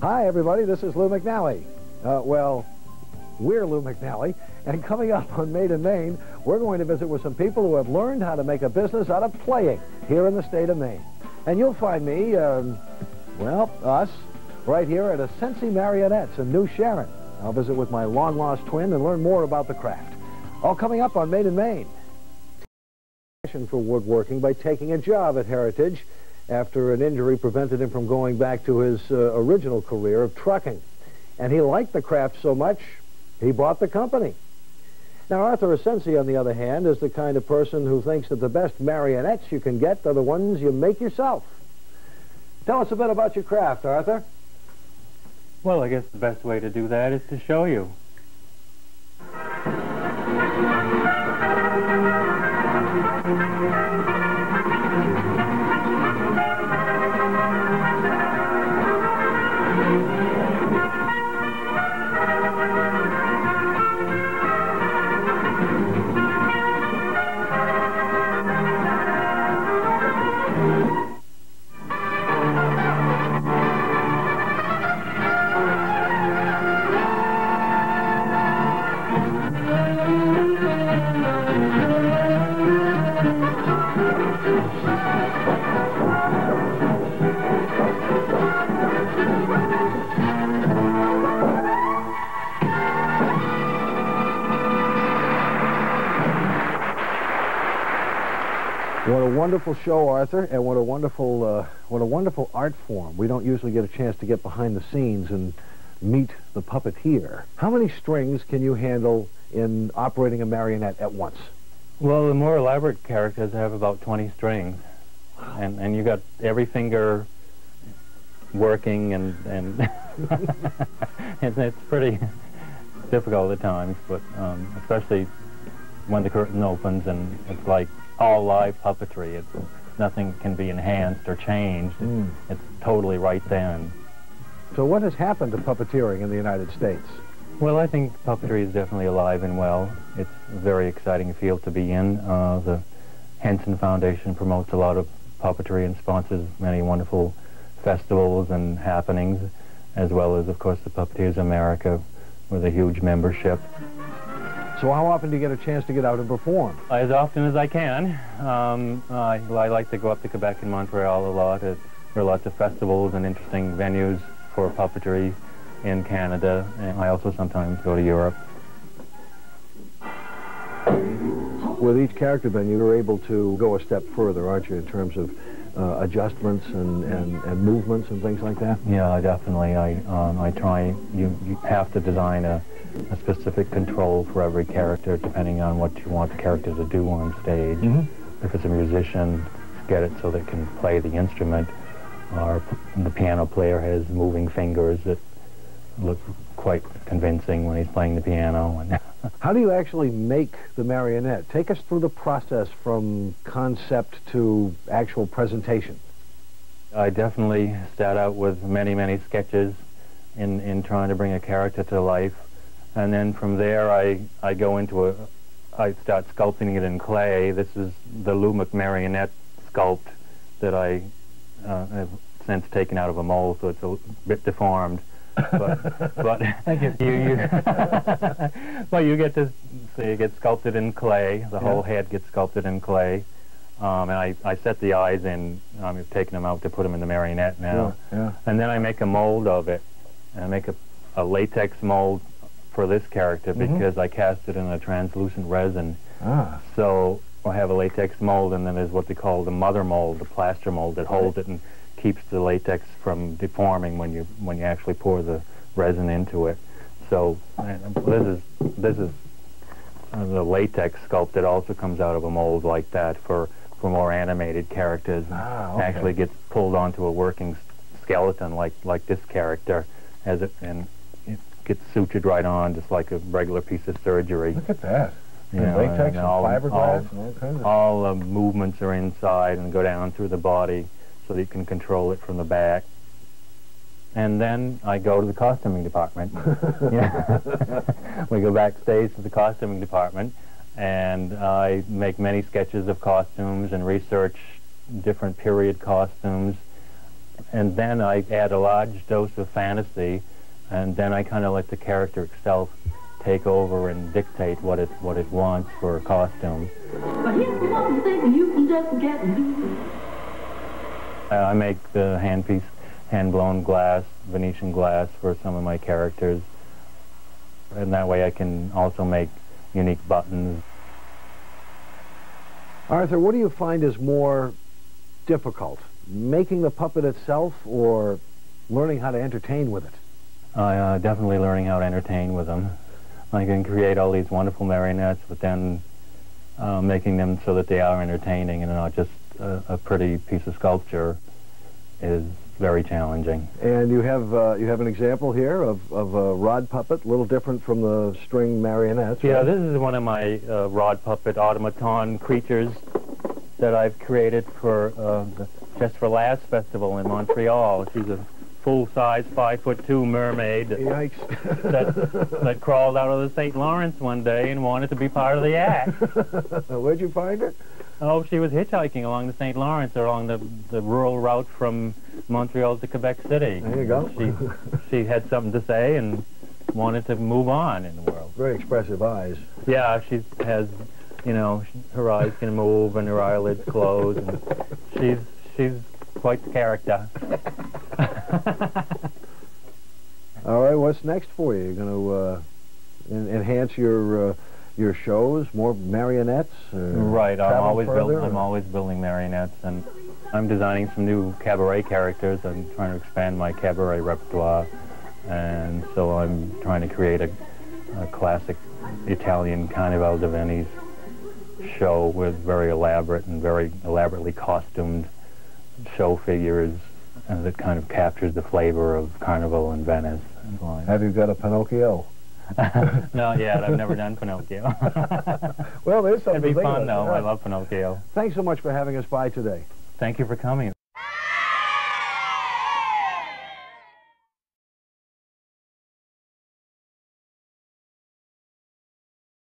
Hi, everybody. This is Lou McNally. Well, we're Lou McNally, and coming up on Made in Maine, we're going to visit with some people who have learned how to make a business out of playing here in the state of Maine. And you'll find me, well, us, right here at Essency Marionettes in New Sharon. I'll visit with my long-lost twin and learn more about the craft. All coming up on Made in Maine. Passion for woodworking by taking a job at Heritage after an injury prevented him from going back to his original career of trucking. And he liked the craft so much, he bought the company. Now, Arthur Essency, on the other hand, is the kind of person who thinks that the best marionettes you can get are the ones you make yourself. Tell us a bit about your craft, Arthur. Well, I guess the best way to do that is to show you. What a wonderful show, Arthur, and what a wonderful art form. We don't usually get a chance to get behind the scenes and meet the puppeteer. How many strings can you handle in operating a marionette at once? Well, the more elaborate characters have about 20 strings. Wow. And you got every finger working, and it's pretty difficult at times, but especially when the curtain opens and it's like all live puppetry. Nothing can be enhanced or changed. It's totally right then. So what has happened to puppeteering in the United States? Well, I think puppetry is definitely alive and well. It's a very exciting field to be in. The Henson Foundation promotes a lot of puppetry and sponsors many wonderful festivals and happenings, as well as, of course, the Puppeteers America with a huge membership. So how often do you get a chance to get out and perform? As often as I can. I like to go up to Quebec and Montreal a lot. There are lots of festivals and interesting venues for puppetry in Canada, and I also sometimes go to Europe. With each character, then, you're able to go a step further, aren't you, in terms of adjustments and movements and things like that? Yeah, definitely. I try. You have to design a specific control for every character, depending on what you want the character to do on stage. If it's a musician, get it so they can play the instrument, or the piano player has moving fingers that look quite convincing when he's playing the piano. How do you actually make the marionette? Take us through the process from concept to actual presentation. I definitely start out with many sketches in trying to bring a character to life. And then from there, I go into I start sculpting it in clay. This is the Lou McMarionette sculpt that I have since taken out of a mold, so it's a bit deformed. But thank you. Well, you get to see it gets sculpted in clay. The whole head gets sculpted in clay. And I set the eyes in. I've taken them out to put them in the marionette now. And then I make a mold of it. And I make a latex mold for this character because I cast it in a translucent resin. So I have a latex mold, and then there's what they call the mother mold, the plaster mold that holds it and keeps the latex from deforming when you actually pour the resin into it. So this is the latex sculpt that also comes out of a mold like that for more animated characters. Actually gets pulled onto a working skeleton like this character has it, and it gets sutured right on just like a regular piece of surgery. Look at that. You know, latex and fiberglass and all kinds of... All the movements are inside and go down through the body so that you can control it from the back. And then I go to the costuming department. We go backstage to the costuming department, and I make many sketches of costumes and research different period costumes. and then I add a large dose of fantasy, and then I kind of let the character itself take over and dictate what it wants for a costume. But here's one thing you can just get loose. I make the hand-blown glass, Venetian glass for some of my characters, and that way I can also make unique buttons. Arthur, what do you find is more difficult, making the puppet itself or learning how to entertain with it? Definitely learning how to entertain with them. I can create all these wonderful marionettes, but then making them so that they are entertaining and not just a pretty piece of sculpture is very challenging. And you have an example here of a rod puppet, a little different from the string marionettes. Yeah, right? this is one of my rod puppet automaton creatures that I've created for just for last festival in Montreal. She's a full-size 5'2" mermaid that crawled out of the St. Lawrence one day and wanted to be part of the act. Where'd you find her? Oh, she was hitchhiking along the St. Lawrence, along the rural route from Montreal to Quebec City. There you go. She had something to say and wanted to move on in the world. Very expressive eyes. Yeah, she has, you know, her eyes can move and her eyelids close, and she's quite the character. All right, what's next for you? You're going to enhance your shows, more marionettes? Right, I'm always building marionettes, and I'm designing some new cabaret characters. I'm trying to expand my cabaret repertoire, and so I'm trying to create a classic Italian Carnival di Venice show with very elaborate and very elaborately costumed show figures, and that kind of captures the flavor of Carnival in Venice. Have you got a Pinocchio? Not yet. I've never done Pinocchio. Well, there's something. It'd be fun, though. I love Pinocchio. Thanks so much for having us by today. Thank you for coming.